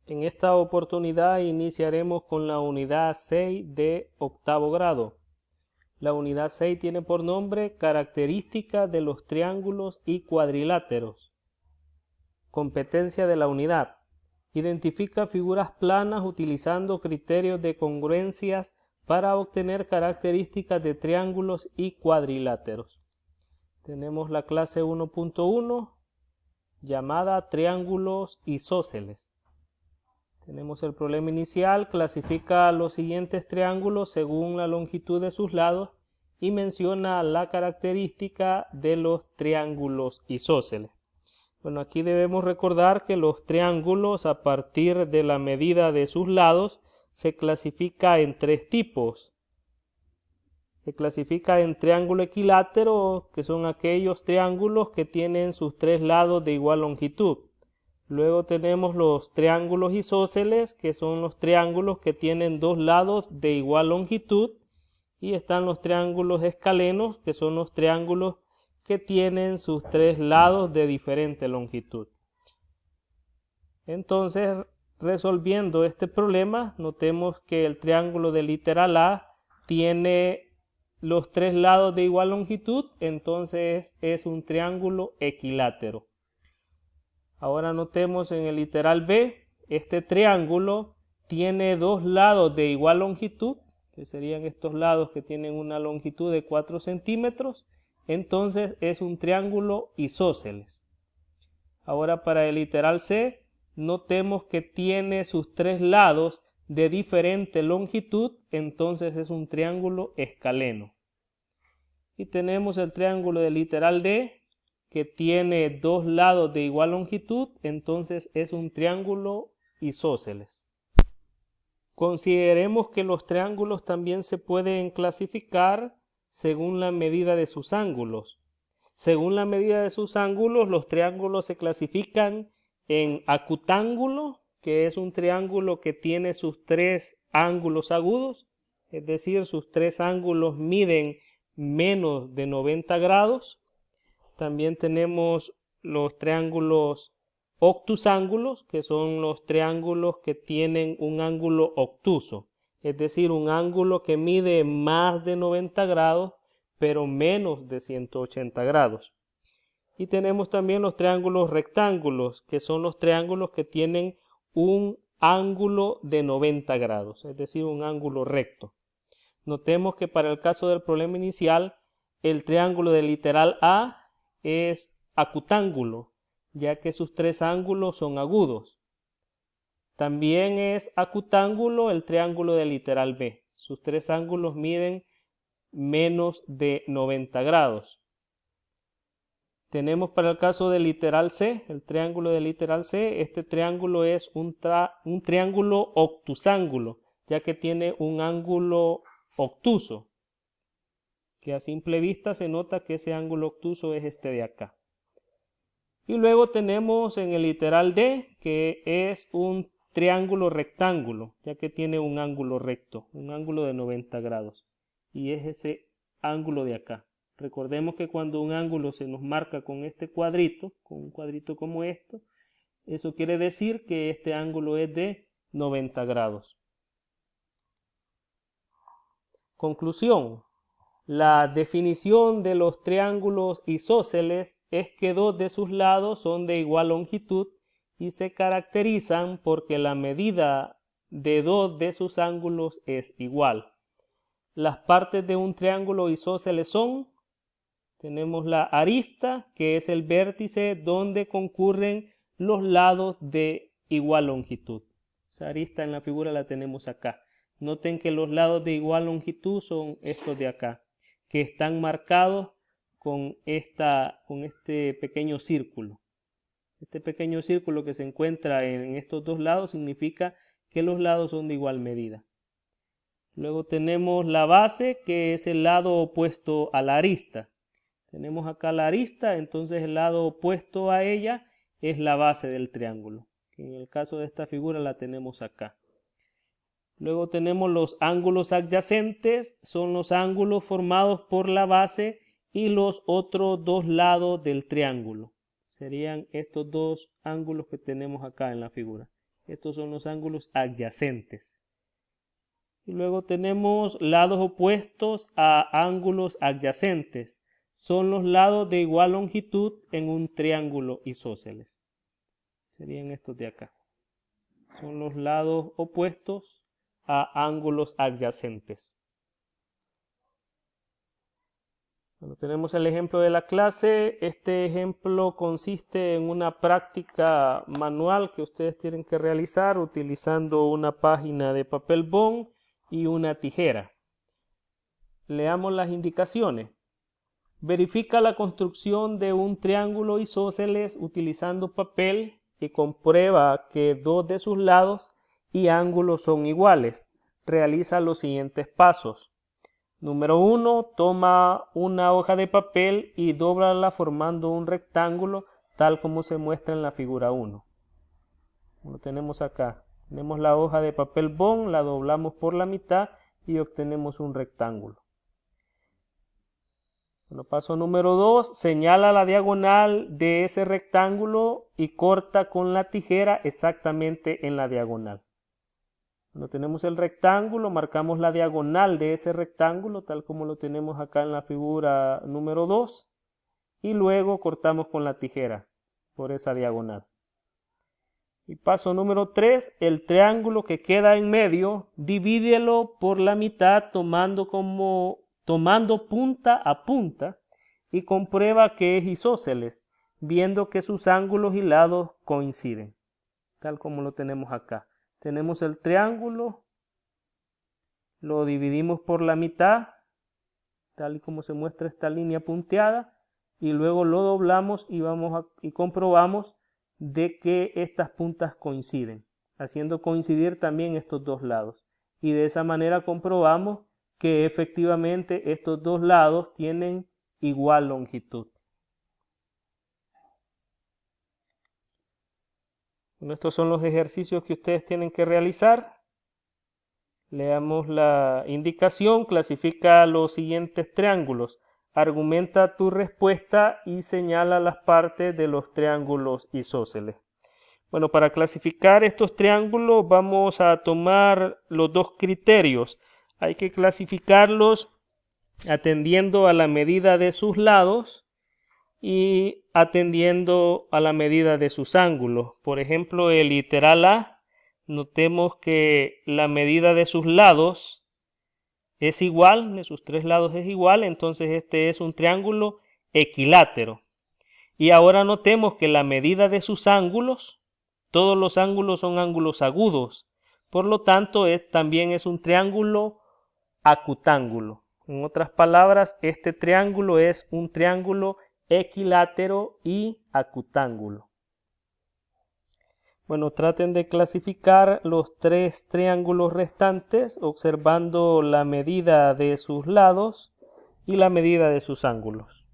En esta oportunidad iniciaremos con la unidad 6 de octavo grado. La unidad 6 tiene por nombre Características de los triángulos y cuadriláteros. Competencia de la unidad. Identifica figuras planas utilizando criterios de congruencias para obtener características de triángulos y cuadriláteros. Tenemos la clase 1.1 llamada triángulos isósceles. Tenemos el problema inicial, clasifica los siguientes triángulos según la longitud de sus lados y menciona la característica de los triángulos isósceles. Bueno, aquí debemos recordar que los triángulos a partir de la medida de sus lados se clasifica en tres tipos. Se clasifica en triángulo equilátero, que son aquellos triángulos que tienen sus tres lados de igual longitud. Luego tenemos los triángulos isósceles, que son los triángulos que tienen dos lados de igual longitud. Y están los triángulos escalenos, que son los triángulos que tienen sus tres lados de diferente longitud. Entonces, resolviendo este problema, notemos que el triángulo de literal A tiene los tres lados de igual longitud, entonces es un triángulo equilátero. Ahora notemos en el literal B, este triángulo tiene dos lados de igual longitud, que serían estos lados que tienen una longitud de 4 centímetros, entonces es un triángulo isósceles. Ahora para el literal C, notemos que tiene sus tres lados de diferente longitud, entonces es un triángulo escaleno. Y tenemos el triángulo del literal D, que tiene dos lados de igual longitud, entonces es un triángulo isósceles. Consideremos que los triángulos también se pueden clasificar según la medida de sus ángulos. Según la medida de sus ángulos, los triángulos se clasifican en acutángulo, que es un triángulo que tiene sus tres ángulos agudos, es decir, sus tres ángulos miden menos de 90 grados. También tenemos los triángulos obtusángulos, que son los triángulos que tienen un ángulo obtuso, es decir, un ángulo que mide más de 90 grados, pero menos de 180 grados. Y tenemos también los triángulos rectángulos, que son los triángulos que tienen un ángulo de 90 grados, es decir, un ángulo recto. Notemos que para el caso del problema inicial, el triángulo de literal A es acutángulo, ya que sus tres ángulos son agudos. También es acutángulo el triángulo de literal B. Sus tres ángulos miden menos de 90 grados. Tenemos para el caso del literal C, el triángulo de literal C, este triángulo es un triángulo obtusángulo, ya que tiene un ángulo obtuso, que a simple vista se nota que ese ángulo obtuso es este de acá. Y luego tenemos en el literal D, que es un triángulo rectángulo, ya que tiene un ángulo recto, un ángulo de 90 grados. Y es ese ángulo de acá. Recordemos que cuando un ángulo se nos marca con este cuadrito, con un cuadrito como esto, eso quiere decir que este ángulo es de 90 grados. Conclusión. La definición de los triángulos isósceles es que dos de sus lados son de igual longitud y se caracterizan porque la medida de dos de sus ángulos es igual. Las partes de un triángulo isósceles son, tenemos la arista, que es el vértice donde concurren los lados de igual longitud. Esa arista en la figura la tenemos acá. Noten que los lados de igual longitud son estos de acá, que están marcados con este pequeño círculo. Este pequeño círculo que se encuentra en estos dos lados significa que los lados son de igual medida. Luego tenemos la base, que es el lado opuesto a la arista. Tenemos acá la arista, entonces el lado opuesto a ella es la base del triángulo. En el caso de esta figura la tenemos acá. Luego tenemos los ángulos adyacentes, son los ángulos formados por la base y los otros dos lados del triángulo. Serían estos dos ángulos que tenemos acá en la figura. Estos son los ángulos adyacentes. Y luego tenemos lados opuestos a ángulos adyacentes. Son los lados de igual longitud en un triángulo isósceles. Serían estos de acá. Son los lados opuestos a ángulos adyacentes. Bueno, tenemos el ejemplo de la clase. Este ejemplo consiste en una práctica manual que ustedes tienen que realizar utilizando una página de papel bond y una tijera. Leamos las indicaciones. Verifica la construcción de un triángulo isósceles utilizando papel y comprueba que dos de sus lados y ángulos son iguales. Realiza los siguientes pasos. Número 1. Toma una hoja de papel y dóblala formando un rectángulo tal como se muestra en la figura 1. Lo tenemos acá. Tenemos la hoja de papel bond, la doblamos por la mitad y obtenemos un rectángulo. Bueno, paso número 2. Señala la diagonal de ese rectángulo y corta con la tijera exactamente en la diagonal. Cuando tenemos el rectángulo, marcamos la diagonal de ese rectángulo, tal como lo tenemos acá en la figura número 2, y luego cortamos con la tijera por esa diagonal. Y paso número 3, el triángulo que queda en medio, divídelo por la mitad tomando punta a punta y comprueba que es isósceles, viendo que sus ángulos y lados coinciden, tal como lo tenemos acá. Tenemos el triángulo, lo dividimos por la mitad, tal y como se muestra esta línea punteada, y luego lo doblamos y comprobamos de que estas puntas coinciden, haciendo coincidir también estos dos lados. Y de esa manera comprobamos que efectivamente estos dos lados tienen igual longitud. Bueno, estos son los ejercicios que ustedes tienen que realizar. Leamos la indicación, clasifica los siguientes triángulos. Argumenta tu respuesta y señala las partes de los triángulos isósceles. Bueno, para clasificar estos triángulos vamos a tomar los dos criterios. Hay que clasificarlos atendiendo a la medida de sus lados y atendiendo a la medida de sus ángulos. Por ejemplo, el literal A, notemos que la medida de sus lados es igual, de sus tres lados es igual, entonces este es un triángulo equilátero. Y ahora notemos que la medida de sus ángulos, todos los ángulos son ángulos agudos, por lo tanto también es un triángulo acutángulo. En otras palabras, este triángulo es un triángulo equilátero y acutángulo. Bueno, traten de clasificar los tres triángulos restantes observando la medida de sus lados y la medida de sus ángulos.